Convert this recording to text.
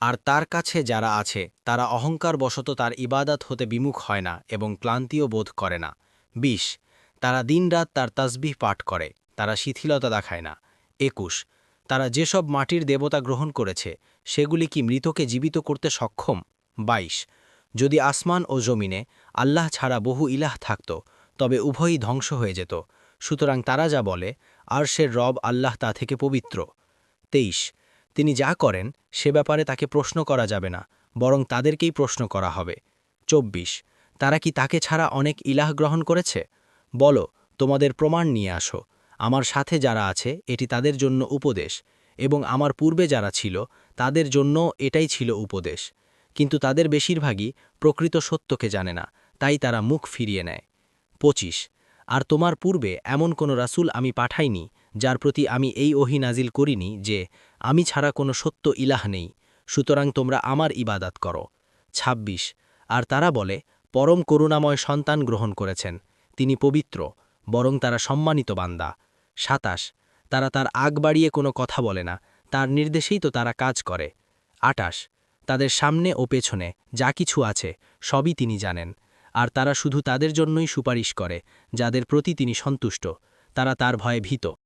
আর তার কাছে যারা আছে তারা অহংকারবশত তার ইবাদত হতে বিমুখ হয় না এবং ক্লান্তিও বোধ করে না। ২০ তারা দিনরাত তার তাসবিহ পাঠ করে, তারা শিথিলতা দেখায় না। ২১ তারা যেসব মাটির দেবতা গ্রহণ করেছে সেগুলি কি মৃতকে জীবিত করতে সক্ষম? ২২ যদি আসমান ও জমিনে আল্লাহ ছাড়া বহু ইলাহ থাকত তবে উভয়ই ধ্বংস হয়ে যেত, সুতরাং তারা যা বলে আরশের রব আল্লাহ তা থেকে পবিত্র। ২৩ তিনি যা করেন সে ব্যাপারে তাকে প্রশ্ন করা যাবে না, বরং তাদেরকেই প্রশ্ন করা হবে। ২৪ তারা কি তাকে ছাড়া অনেক ইলাহ গ্রহণ করেছে? বলো, তোমাদের প্রমাণ নিয়ে আসো। আমার সাথে যারা আছে এটি তাদের জন্য উপদেশ, এবং আমার পূর্বে যারা ছিল তাদের জন্য এটাই ছিল উপদেশ। কিন্তু তাদের বেশিরভাগই প্রকৃত সত্যকে জানে না, তাই তারা মুখ ফিরিয়ে নেয়। ২৫ আর তোমার পূর্বে এমন কোনো রাসূল আমি পাঠাইনি যার প্রতি আমি এই ওহী নাজিল করিনি যে আমি ছাড়া কোনো সত্য ইলাহ নেই, সুতরাং তোমরা আমার ইবাদত করো। ২৬ আর তারা বলে পরম করুণাময় সন্তান গ্রহণ করেছেন, তিনি পবিত্র, বরং তারা সম্মানিত বান্দা। ২৭ তারা তার আগ বাড়িয়ে কোনো কথা বলে না, তার নির্দেশেই তো তারা কাজ করে। ২৮ তাদের সামনে ও পেছনে যা কিছু আছে সবই তিনি জানেন, আর তারা শুধু তাদের জন্যই সুপারিশ করে যাদের প্রতি তিনি সন্তুষ্ট, তারা তার ভয়ে ভীত।